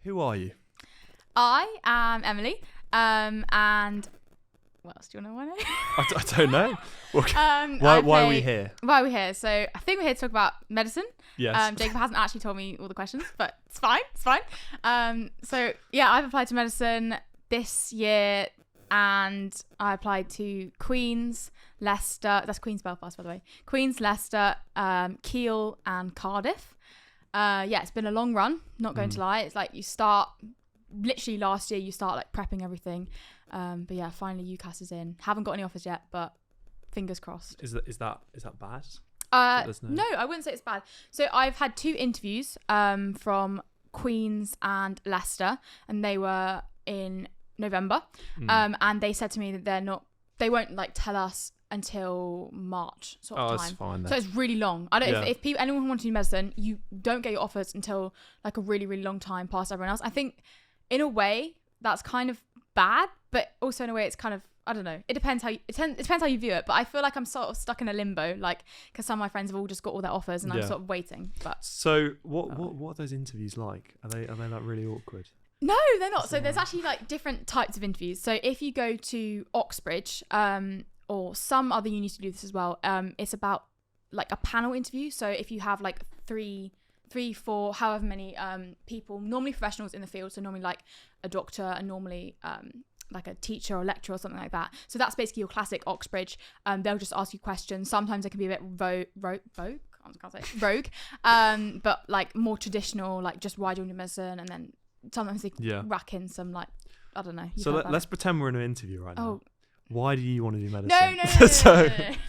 Who are you? I am Emily, and what else do you want to know? I don't know. Why are we here? Why are we here? So I think we're here to talk about medicine. Yes. Jacob hasn't actually told me all the questions, but it's fine. So yeah, I've applied to medicine this year, and I applied to Queen's, Leicester. That's Queen's Belfast, by the way. Queen's, Leicester, Keele, and Cardiff. It's been a long run. Not going to lie. It's like you start. Literally last year, you start like prepping everything. But yeah, finally UCAT is in. Haven't got any offers yet, but fingers crossed. Is that bad? No, I wouldn't say it's bad. So I've had 2 interviews from Queen's and Leicester, and they were in November. And they said to me that they won't like tell us until March sort of time. That's fine then. So it's really long. I don't if anyone wants to do medicine, you don't get your offers until like a really, really long time past everyone else. I think in a way that's kind of bad, but also in a way it's kind of, I don't know. It depends how you view it. But I feel like I'm sort of stuck in a limbo, like because some of my friends have all just got all their offers, and I'm sort of waiting. But so what are those interviews like? Are they like really awkward? No, they're not. So there's actually like different types of interviews. So if you go to Oxbridge, or some other unis do this as well, it's about like a panel interview. So if you have like three, 4, however many people, normally professionals in the field, so normally like a doctor and normally like a teacher or lecturer or something like that. So that's basically your classic Oxbridge. They'll just ask you questions. Sometimes it can be a bit rogue, but like more traditional, like just why do you want to do medicine, and then sometimes they rack in some like, I don't know. So let's pretend we're in an interview right now. Oh. Why do you want to do medicine? No.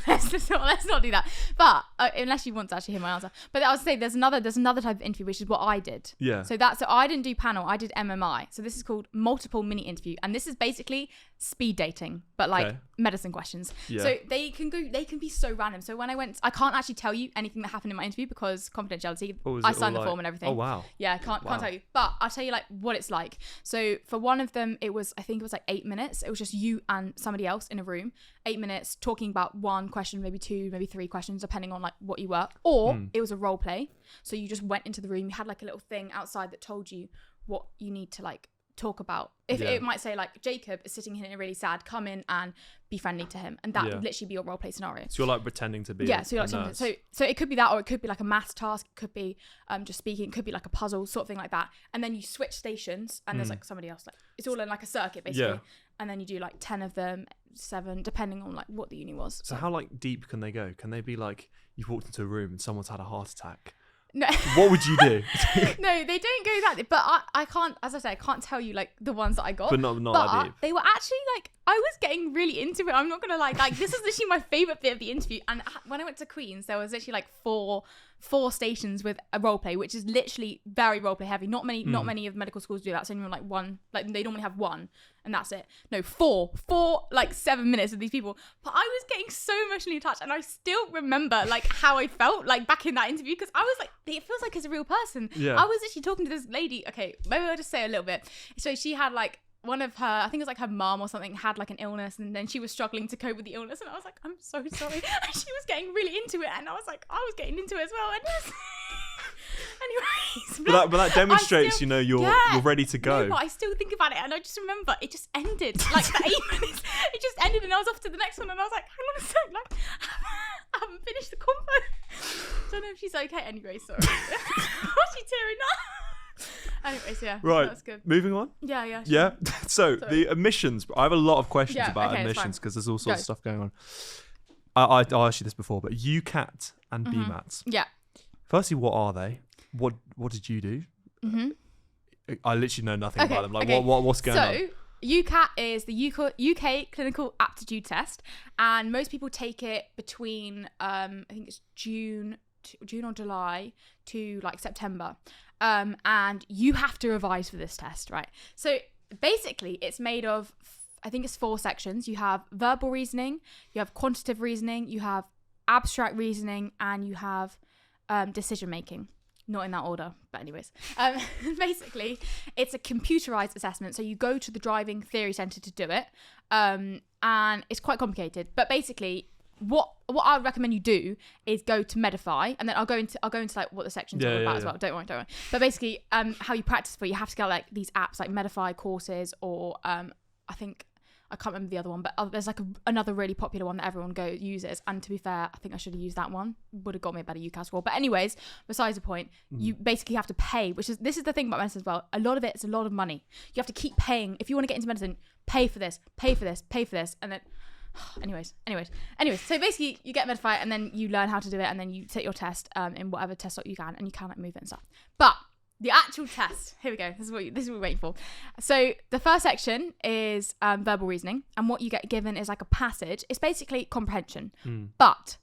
Let's not do that. But unless you want to actually hear my answer. But I was saying there's another type of interview, which is what I did. Yeah. So I didn't do panel. I did MMI. So this is called multiple mini interview, and this is basically speed dating, but like medicine questions. Yeah. So they can be so random. So when I can't actually tell you anything that happened in my interview because confidentiality. I signed the form and everything. Oh wow. Yeah, can't tell you. But I'll tell you like what it's like. So for one of them, I think it was like 8 minutes. It was just you and somebody else in a room, 8 minutes talking about one question, maybe 2, maybe 3 questions, depending on like what you were. Or it was a role play. So you just went into the room, you had like a little thing outside that told you what you need to like talk about. If it might say like Jacob is sitting here really sad, come in and be friendly to him, and that would literally be your role play scenario. So you're like pretending to be so you're like so it could be that, or it could be like a maths task, it could be just speaking, it could be like a puzzle sort of thing like that, and then you switch stations and there's like somebody else, like it's all in like a circuit basically, and then you do like 10 of them, 7 depending on like what the uni was. So how like deep can they go? Can they be like you've walked into a room and someone's had a heart attack? No. What would you do? No, they don't go that deep. But I can't, as I say, I can't tell you like the ones that I got. But not that deep. They were actually like, I was getting really into it. I'm not gonna lie. Like this is literally my favorite bit of the interview. And when I went to Queen's, there was literally like four stations with a role play, which is literally very role play heavy. Not many of medical schools do that. So only like one, like they normally have 1 and that's it. No, 4 like 7 minutes with these people. But I was getting so emotionally attached, and I still remember like how I felt like back in that interview, because I was like, it feels like it's a real person. Yeah. I was actually talking to this lady. Okay, maybe I'll just say a little bit. So she had like one of her, I think it was like her mum or something, had like an illness, and then she was struggling to cope with the illness, and I was like, I'm so sorry. And she was getting really into it, and I was like, I was getting into it as well. And anyways, but that demonstrates, you're ready to go. No, but I still think about it, and I just remember it just ended. Like the 8 minutes, it just ended, and I was off to the next one, and I was like, hang on a sec, like I haven't finished the combo. Don't know if she's okay. Anyway, sorry. What's she tearing up? Anyways, right, that's good. Moving on. Sure. Yeah. So the admissions, I have a lot of questions about admissions because there's all sorts of stuff going on. I asked you this before, but UCAT and BMAT. Yeah. Firstly, what are they? What did you do? I literally know nothing about them. Like what's going on? So UCAT is the UK Clinical Aptitude Test, and most people take it between I think it's June or July to like September. And you have to revise for this test, right? So basically it's made of, I think it's 4 sections. You have verbal reasoning, you have quantitative reasoning, you have abstract reasoning, and you have decision making. Not in that order, but anyways. Basically, it's a computerized assessment. So you go to the driving theory centre to do it. And it's quite complicated. But basically, what I would recommend you do is go to Medify, and then I'll go into like what the section's all about as well. Don't worry. But basically, how you practice for, you have to get like these apps like Medify courses, or I think I can't remember the other one, but there's like another really popular one that everyone uses. And to be fair, I think I should have used that one. Would have got me a better UCAT score. But anyways, besides the point, you basically have to pay, this is the thing about medicine as well. A lot of it's a lot of money. You have to keep paying. If you want to get into medicine, pay for this, and then anyways, so basically you get Medify, and then you learn how to do it, and then you take your test in whatever test slot you can, and you can like move it and stuff. But the actual test, here we go, this is what we're waiting for. So the first section is verbal reasoning, and what you get given is like a passage. It's basically comprehension. But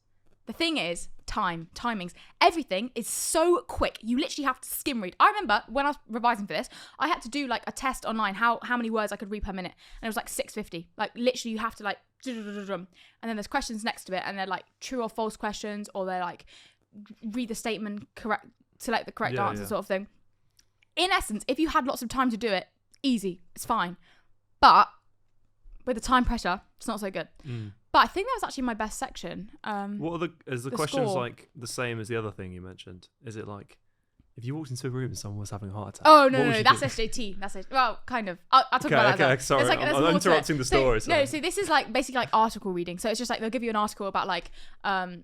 the thing is, timings, everything is so quick. You literally have to skim read. I remember when I was revising for this, I had to do like a test online, how many words I could read per minute, and it was like 650. Like literally, you have to like, and then there's questions next to it, and they're like true or false questions, or they're like read the statement correct, select the correct answer, sort of thing. In essence, if you had lots of time to do it, easy, it's fine. But with the time pressure, it's not so good. But I think that was actually my best section. What are the questions score. like the same as the other thing you mentioned? Is it like, if you walked into a room and someone was having a heart attack? Oh, no, that's SJT. That's it. Well, kind of. I'll talk about that. Okay, sorry. I'm interrupting the story. So this is like basically like article reading. So it's just like they'll give you an article about like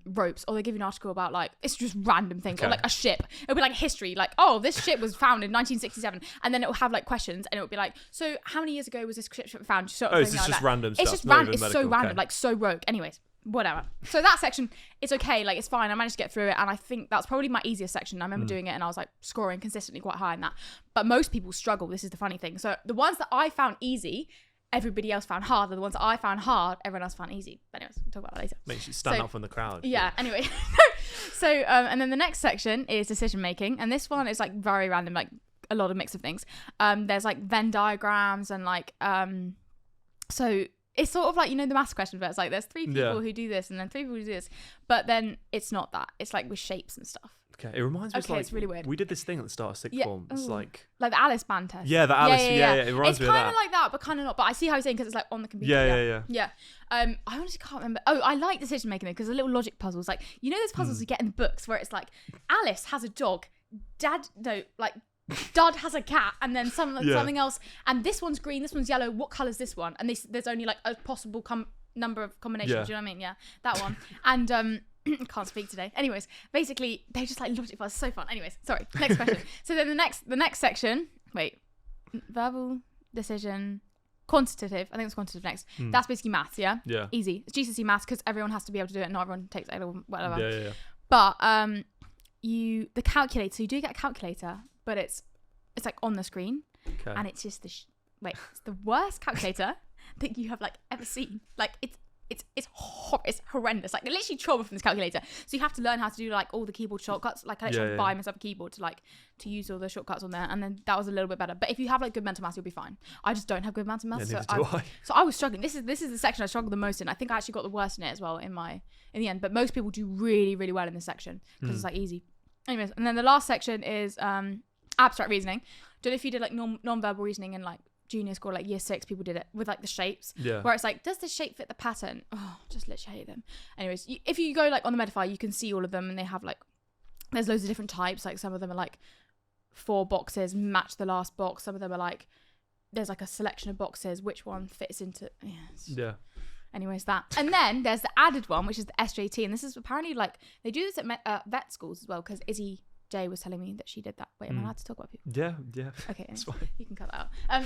ropes, or they'll give you an article about like, it's just random things, or like a ship. It'll be like history, like, oh, this ship was found in 1967, and then it'll have like questions, and it'll be like, so how many years ago was this ship found? Sort of it's just like random stuff. It's just random. It's so random, like so rogue. Anyways. Whatever. So that section, it's okay, like it's fine. I managed to get through it, and I think that's probably my easiest section. I remember doing it, and I was like scoring consistently quite high in that. But most people struggle. This is the funny thing. So the ones that I found easy, everybody else found hard. The ones that I found hard, everyone else found easy. But anyways, we'll talk about that later. Makes you stand out from the crowd. Yeah. Anyway, so and then the next section is decision making, and this one is like very random, like a lot of mix of things. There's like Venn diagrams and like so. It's sort of like, you know, the maths question where it's like there's 3 people who do this and then 3 people who do this. But then it's not that. It's like with shapes and stuff. Okay, it reminds me of like, it's really weird. We did this thing at the start of sixth form. It's like the Alice band test. Yeah, the Alice. Yeah. It reminds me of that. It's kind of like that, but kind of not. But I see how you're saying, because it's like on the computer. Yeah. I honestly can't remember. Oh, I like decision making though, because the little logic puzzles, like, you know, those puzzles you get in the books where it's like Alice has a dog, Dad has a cat, and then something else, and this one's green, this one's yellow, what colour's this one? And there's only like a possible number of combinations. Do you know what I mean? Yeah, that one. And can't speak today. Anyways, basically they just like logic puzzles. So fun. Anyways, sorry, next question. So then the next section, verbal, decision, quantitative, I think it's quantitative next. That's basically maths. Yeah Easy. It's GCSE maths, because everyone has to be able to do it, not everyone takes A-level, whatever. But the calculator, so you do get a calculator, but it's like on the screen, and it's just it's the worst calculator that you have like ever seen. Like it's horrendous. Like literally trauma from this calculator. So you have to learn how to do like all the keyboard shortcuts. Like I actually buy myself a keyboard to use all the shortcuts on there, and then that was a little bit better. But if you have like good mental maths, you'll be fine. I just don't have good mental maths, so I was struggling. This is the section I struggled the most in. I think I actually got the worst in it as well in the end. But most people do really, really well in this section because it's like easy. Anyways, and then the last section is abstract reasoning. Don't know if you did like non-verbal reasoning in like junior school, like year 6, people did it with like the shapes, where it's like, does the shape fit the pattern? Oh, just literally hate them. Anyways, if you go like on the Medify, you can see all of them, and they have like, there's loads of different types. Like some of them are like 4 boxes, match the last box. Some of them are like, there's like a selection of boxes, which one fits into anyways, that. And then there's the added one, which is the SJT, and this is apparently like, they do this at vet schools as well, because Izzy J was telling me that she did that. Wait, am I allowed to talk about people? Yeah. Okay, that's fine. You can cut that out.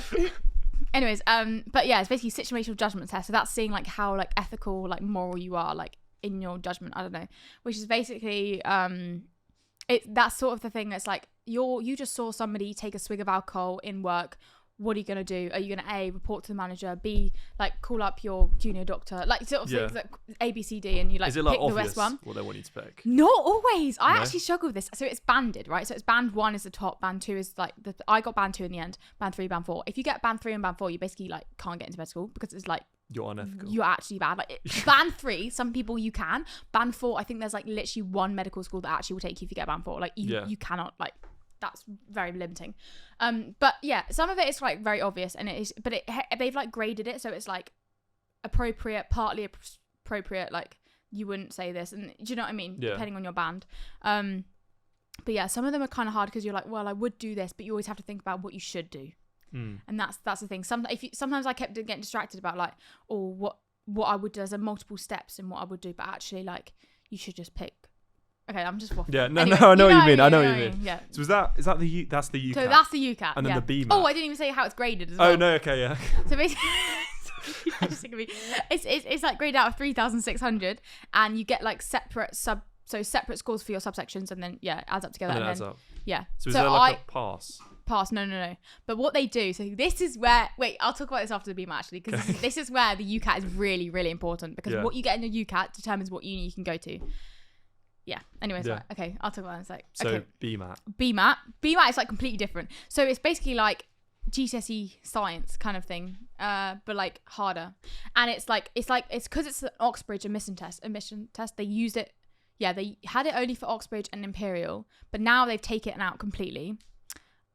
Anyways, but yeah, it's basically situational judgment test. So that's seeing like how like ethical, like moral you are, like in your judgment. I don't know, which is basically that's sort of the thing that's like you just saw somebody take a swig of alcohol in work. What are you going to do? Are you going to A, report to the manager, B, like call up your junior doctor, like sort of things like A, B, C, D, and you like, pick like the best one? What they want you to pick? Not always. I actually struggle with this. So it's banded, right? So it's band 1 is the top, band 2 is like, I got band 2 in the end, band 3, band 4. If you get band 3 and band 4, you basically like can't get into med school, because it's like, you're unethical. You're actually bad. Like band 3, some people you can. Band 4, I think there's like literally one medical school that actually will take you if you get band 4. Like you cannot, like, that's very limiting. But yeah, some of it is like very obvious, and it is, but they've like graded it, so it's like appropriate, partly appropriate, like you wouldn't say this, and do you know what I mean? Yeah. Depending on your band. But yeah, some of them are kind of hard because you're like, well, I would do this, but you always have to think about what you should do. And that's the thing. Sometimes I kept getting distracted about like, what I would do. There's multiple steps in what I would do, but actually, like, you should just pick. Okay, I'm just waffling. Yeah, anyway, I know what you mean. I know what you mean. Yeah. So that's the UCAT. So that's the UCAT. And then the BMAT. Oh, I didn't even say how it's graded as well. Oh no, okay, yeah. So basically, it's like graded out of 3,600, and you get like separate scores for your subsections, and then it adds up together. And then adds up. Yeah. So is there like a pass? No. But what they do, so this is where, I'll talk about this after the BMAT actually, because this is where the UCAT is really, really important, because what you get in your UCAT determines what uni you can go to. Yeah. Anyways, right. Okay, I'll talk about it in a sec. So okay. BMAT is like completely different. So it's basically like GCSE science kind of thing, but like harder. And it's because it's an Oxbridge admission test. They used it. Yeah, they had it only for Oxbridge and Imperial, but now they've taken it out completely.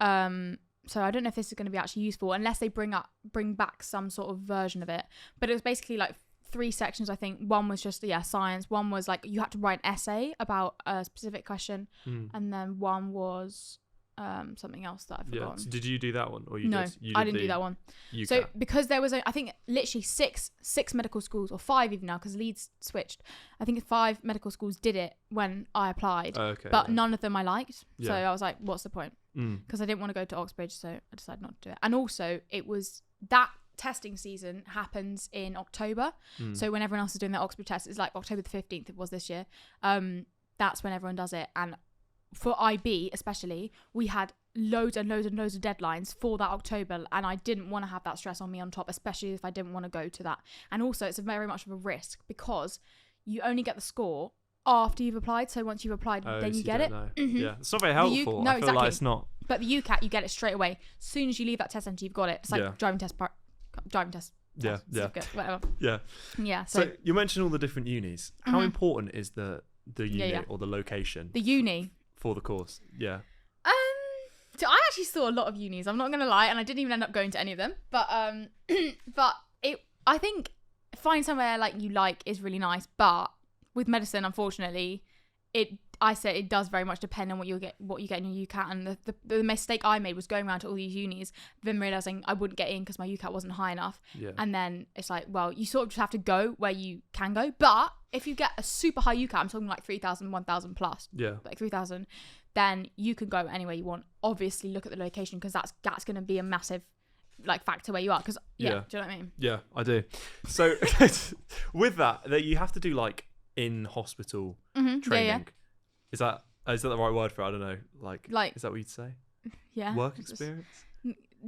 So I don't know if this is going to be actually useful unless they bring back some sort of version of it. But it was basically like 3 sections, I think. One was just science. One was like you had to write an essay about a specific question, and then one was something else that I've forgotten. Yeah. So did you do that one, or No, I didn't do that one. UCAT. So because there was I think literally six medical schools, or 5 even now, because Leeds switched. I think 5 medical schools did it when I applied, but none of them I liked. So I was like, what's the point? Because I didn't want to go to Oxbridge, so I decided not to do it. And also, it was that testing season happens in October. So when everyone else is doing their Oxbridge test, it's like October the 15th. It was this year. That's when everyone does it. And for IB especially, we had loads and loads and loads of deadlines for that October, and I didn't want to have that stress on me on top, especially if I didn't want to go to that. And also, it's very much of a risk because you only get the score after you've applied. So once you've applied, then you get it. Yeah, it's not very helpful. No, I feel exactly. like it's not. But the UCAT, you get it straight away. As soon as you leave that test centre, you've got it. It's like driving test. Yeah. Whatever. Yeah. So you mentioned all the different unis. How important is the uni or the location? The uni for the course. Yeah. So I actually saw a lot of unis. I'm not gonna lie, and I didn't even end up going to any of them. But I think find somewhere like you like is really nice. But with medicine, unfortunately, it does very much depend on what you get in your UCAT. And the mistake I made was going around to all these unis, then realizing I wouldn't get in because my UCAT wasn't high enough. Yeah. And then it's like, well, you sort of just have to go where you can go. But if you get a super high UCAT, I'm talking like 3,000, 1,000 plus. Yeah. Like 3,000, then you can go anywhere you want. Obviously, look at the location, because that's going to be a massive like factor where you are. Because do you know what I mean? Yeah, I do. So with that you have to do like in hospital training. Yeah. Is that the right word for it? I don't know. Like is that what you'd say? Yeah. Work experience?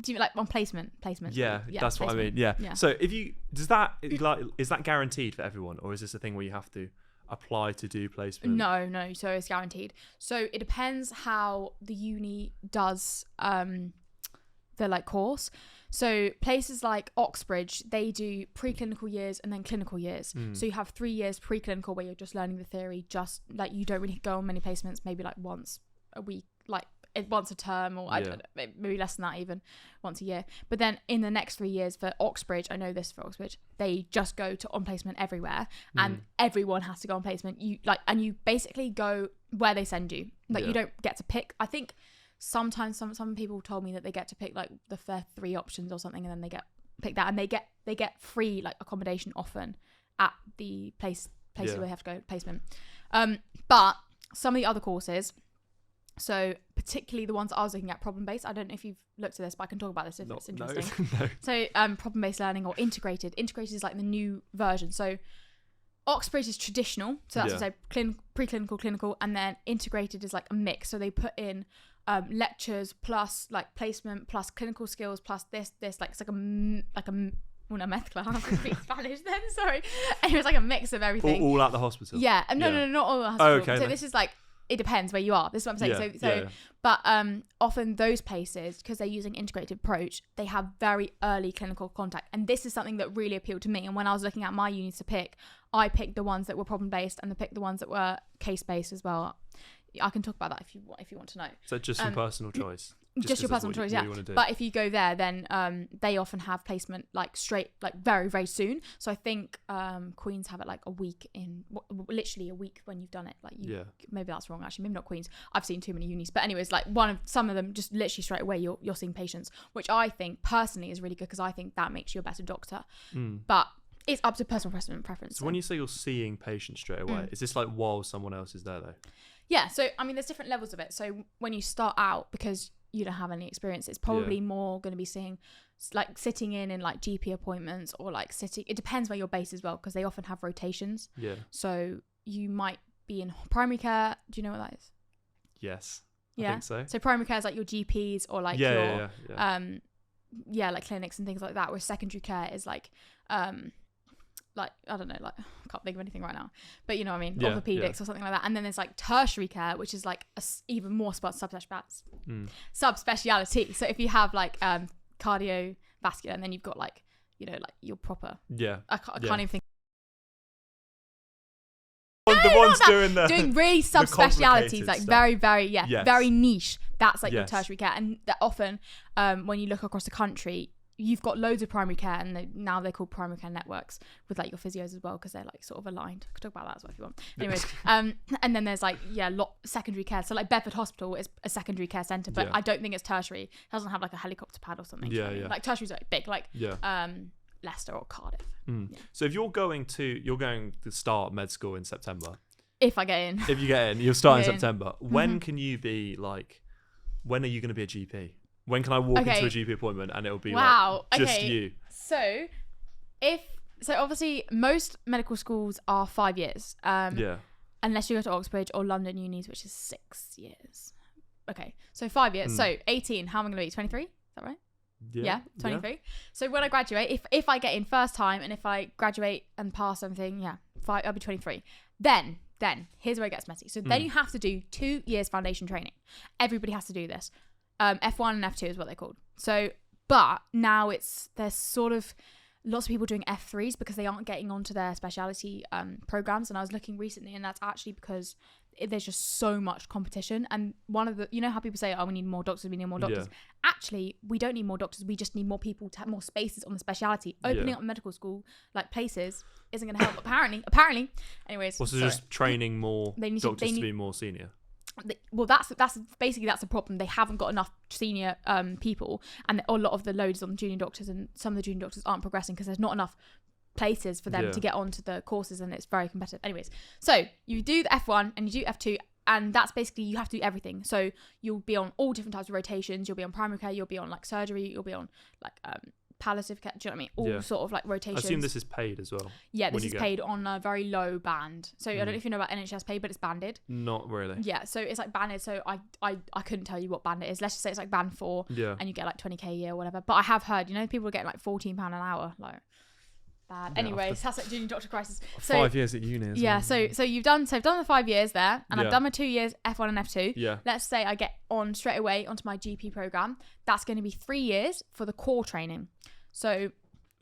Do you like on placement? Yeah, that's placement. What I mean. Yeah. So is that guaranteed for everyone, or is this a thing where you have to apply to do placement? No. So it's guaranteed. So it depends how the uni does the like course. So places like Oxbridge, they do preclinical years and then clinical years. So you have 3 years preclinical where you're just learning the theory, just like you don't really go on many placements, maybe like once a week, like once a term, or I don't know, maybe less than that, even once a year. But then in the next 3 years for Oxbridge, I know this for Oxbridge, they just go to on placement everywhere, and everyone has to go on placement. You basically go where they send you. Like you don't get to pick. I think sometimes some people told me that they get to pick like the first 3 options or something, and then they get picked that, and they get free like accommodation often at the place where they have to go placement. But some of the other courses, so particularly the ones I was looking at, problem based. I don't know if you've looked at this, but I can talk about this if it's interesting. No. So problem based learning or integrated. Integrated is like the new version. So Oxbridge is traditional, so that's what I say, preclinical, clinical, and then integrated is like a mix. So they put in lectures plus like placement plus clinical skills plus this like it's like a meth class. I speak Spanish then, sorry. And it was like a mix of everything. All at the hospital? Yeah. No, not all at the hospital. Oh, okay. So this is like, it depends where you are. This is what I'm saying. But often those places, because they're using integrated approach, they have very early clinical contact. And this is something that really appealed to me. And when I was looking at my unis to pick, I picked the ones that were problem based and I picked the ones that were case based as well. I can talk about that if you want to know. So just some personal choice. just your personal choice, yeah. But if you go there, then they often have placement like straight, like very, very soon. So I think Queen's have it like a week literally a week when you've done it. Like maybe that's wrong actually. Maybe not Queen's. I've seen too many unis, but anyways, like some of them just literally straight away you're seeing patients, which I think personally is really good because I think that makes you a better doctor. But it's up to personal preference. So when you say you're seeing patients straight away, is this like while someone else is there though? Yeah, so I mean, there's different levels of it. So when you start out, because you don't have any experience, it's probably more going to be seeing, like sitting in like GP appointments or like sitting. It depends where you're based as well, because they often have rotations. Yeah. So you might be in primary care. Do you know what that is? Yes. Yeah. I think so. So primary care is like your GPs or like your like clinics and things like that. Where secondary care is like like I don't know, like I can't think of anything right now, but you know what I mean, orthopedics or something like that. And then there's like tertiary care, which is like even more subspeciality. So if you have like cardiovascular, and then you've got like, you know, like your proper I can't even think. The ones doing really subspecialities, like very, very very niche. That's like your tertiary care, and that often when you look across the country, you've got loads of primary care, and now they're called primary care networks with like your physios as well, because they're like sort of aligned. I could talk about that as well if you want. Anyways, and then there's like secondary care. So like Bedford Hospital is a secondary care centre, but I don't think it's tertiary. It doesn't have like a helicopter pad or something. Like tertiary's like big, like Leicester or Cardiff. So if you're going to start med school in September. If I get in. If you get in, you'll start in September. When can you be like? When are you going to be a GP? When can I walk into a GP appointment and it'll be like just you? So obviously most medical schools are 5 years. Unless you go to Oxbridge or London unis, which is 6 years. Okay, so 5 years. So 18. How am I going to be? 23? Is that right? Yeah, 23. Yeah. So when I graduate, if I get in first time and if I graduate and pass something, I'll be 23. Then here's where it gets messy. So then you have to do 2 years foundation training. Everybody has to do this. F1 and F2 is what they're called. So, but now there's sort of lots of people doing F3s because they aren't getting onto their specialty programs. And I was looking recently, and that's actually because there's just so much competition. And one of the, you know how people say, oh, we need more doctors, Actually, we don't need more doctors. We just need more people to have more spaces on the specialty. Opening up medical school, like places, isn't going to help. Apparently. Anyways. Well, so just training more doctors to be more senior. Well, that's basically the problem. They haven't got enough senior people, and a lot of the load is on junior doctors, and some of the junior doctors aren't progressing because there's not enough places for them to get onto the courses, and it's very competitive. Anyways, so you do the F1 and you do F2, and that's basically you have to do everything. So you'll be on all different types of rotations. You'll be on primary care. You'll be on like surgery. You'll be on like palliative care. Do you know what I mean? All sort of like rotations. I assume this is paid as well. Yeah, this is paid on a very low band. So I don't know if you know about NHS pay, but it's banded. Not really. Yeah, so it's like banded. So I couldn't tell you what band it is. Let's just say it's like band 4. Yeah. And you get like 20k a year or whatever. But I have heard, you know, people are getting like £14 an hour. Like bad. Yeah, anyways, that's like junior doctor crisis. So 5 years at uni. Yeah. So I've done the 5 years there, and I've done my 2 years F1 and F2. Yeah. Let's say I get on straight away onto my GP program. That's going to be 3 years for the core training. So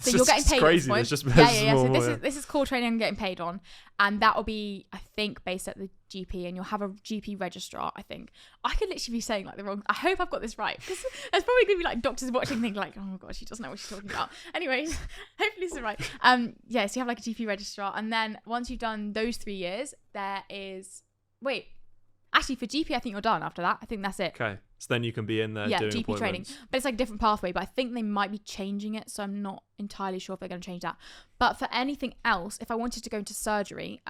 you're getting paid. Crazy. At this point. So this is core training I'm getting paid on, and that will be, I think, based at the GP, and you'll have a GP registrar. I think I could literally be saying like the wrong. I hope I've got this right, because there's probably gonna be like doctors watching, thinking like, oh my god, she doesn't know what she's talking about. Anyways, hopefully this is right. So you have like a GP registrar, and then once you've done those 3 years, there is actually for GP, I think you're done after that. I think that's it. Okay. So then you can be in there doing GP training. But it's like a different pathway, but I think they might be changing it, so I'm not entirely sure if they're going to change that. But for anything else, if I wanted to go into surgery,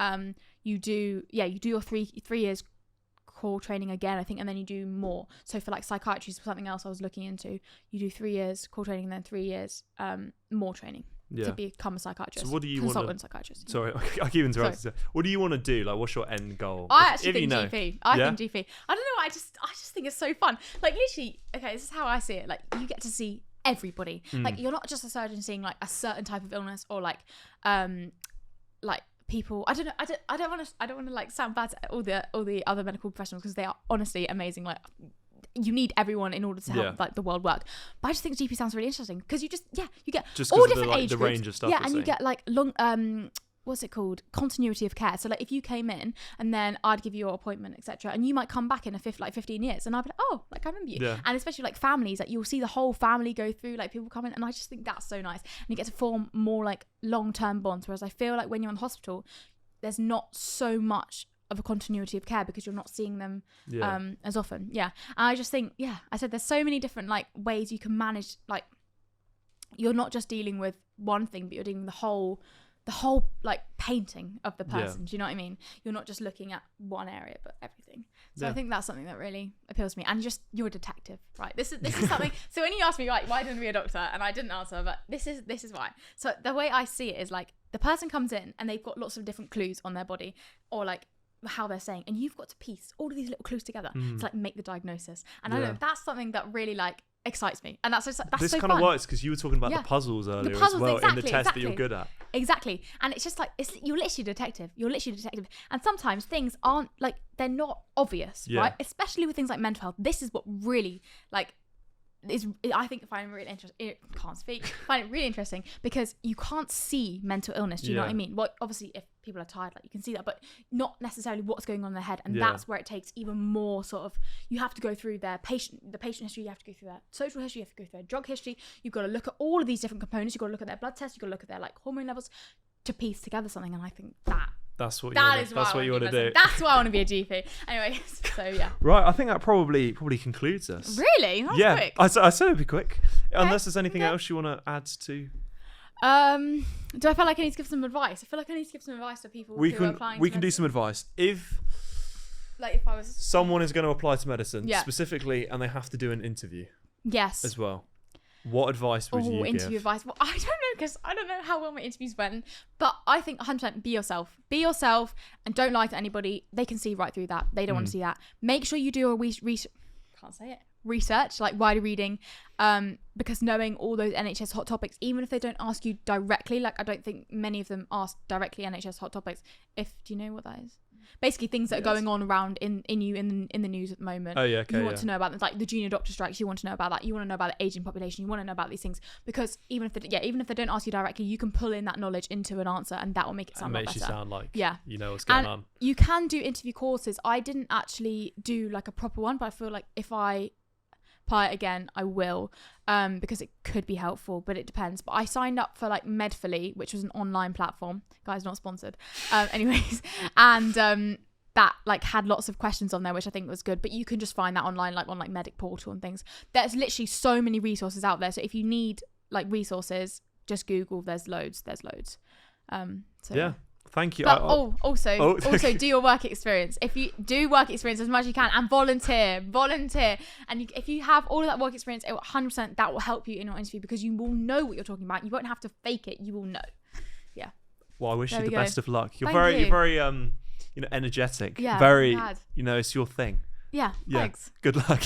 you do your three years core training again, I think, and then you do more. So for like psychiatry, something else I was looking into, you do 3 years core training and then 3 years more training. To become a psychiatrist. So what do you want psychiatrist? Sorry, I keep interrupting. What do you want to do? Like, what's your end goal? I actually think GP. I think GP. I don't know. I just think it's so fun. Like literally, okay, this is how I see it. Like you get to see everybody. Like you're not just a surgeon seeing like a certain type of illness or like people. I don't know. I don't want to like sound bad to all the other medical professionals, because they are honestly amazing. Like you need everyone in order to help like the world work. But I just think GP sounds really interesting, because you get just all different age the groups. Range of stuff. Yeah, and you get like long what's it called, continuity of care. So like if you came in and then I'd give you your appointment, etc., and you might come back in 15 years and I'd be like, oh, like I remember you. Yeah. And especially like families, like you'll see the whole family go through, like people come in, and I just think that's so nice, and you get to form more like long-term bonds. Whereas I feel like when you're in the hospital, there's not so much of a continuity of care because you're not seeing them as often. And I just think, I said there's so many different like ways you can manage, like you're not just dealing with one thing, but you're dealing with the whole like painting of the person. Do you know what I mean? You're not just looking at one area, but everything. So I think that's something that really appeals to me. And you're a detective, right? This is something. So when you asked me, like, why didn't we be a doctor, and I didn't answer, but this is why. So the way I see it is like the person comes in and they've got lots of different clues on their body, or like how they're saying, and you've got to piece all of these little clues together to like make the diagnosis. And I know that's something that really like excites me, and that's this so kind of works because you were talking about the puzzles earlier as well, in the test that you're good at. Exactly. And it's just like you're literally a detective, and sometimes things aren't like, they're not obvious, right? Especially with things like mental health. This is what really like I find it really interesting. Find it really interesting because you can't see mental illness. Do you know what I mean? Well, obviously, if people are tired, like you can see that, but not necessarily what's going on in their head. And that's where it takes even more sort of. You have to go through the patient history. You have to go through their social history. You have to go through their drug history. You've got to look at all of these different components. You've got to look at their blood tests. You've got to look at their like hormone levels to piece together something. And I think that's what you want to do. That's why I want to be a GP. Anyway, so yeah. Right, I think that probably concludes us. Really? That's quick. I said it'd be quick. Okay. Unless there's anything else you want to add to. Do I feel like I need to give some advice? I feel like I need to give some advice to people who are applying. We can do some advice. If I was someone is going to apply to medicine specifically, and they have to do an interview. Yes. As well. What advice would you give? Interview advice. Well, I don't know, because I don't know how well my interviews went, but I think 100% be yourself. Be yourself and don't lie to anybody. They can see right through that. They don't want to see that. Make sure you do a research, like wider reading, because knowing all those NHS hot topics, even if they don't ask you directly, like I don't think many of them ask directly NHS hot topics. Do you know what that is? Basically things that are going on around in the news at the moment. Oh yeah, okay. You want to know about them, like the junior doctor strikes. You want to know about that. You want to know about the aging population. You want to know about these things, because even if they don't ask you directly, you can pull in that knowledge into an answer, and that will make it sound better. It makes you sound like you know what's going on. You can do interview courses. I didn't actually do like a proper one, but I feel like if I apply it again, I will, because it could be helpful, but it depends. But I signed up for like Medfully, which was an online platform. Guys, not sponsored. Anyways, and that like had lots of questions on there, which I think was good. But you can just find that online, like on like Medic Portal and things. There's literally so many resources out there. So if you need like resources, just Google. There's loads. Yeah. Thank you. But also do your work experience. If you do work experience as much as you can, and volunteer. And if you have all of that work experience, 100% that will help you in your interview, because you will know what you're talking about. You won't have to fake it. You will know. Yeah. Well, I wish you the best of luck. You're very energetic. Yeah. Very, it's your thing. Yeah. Thanks. Good luck.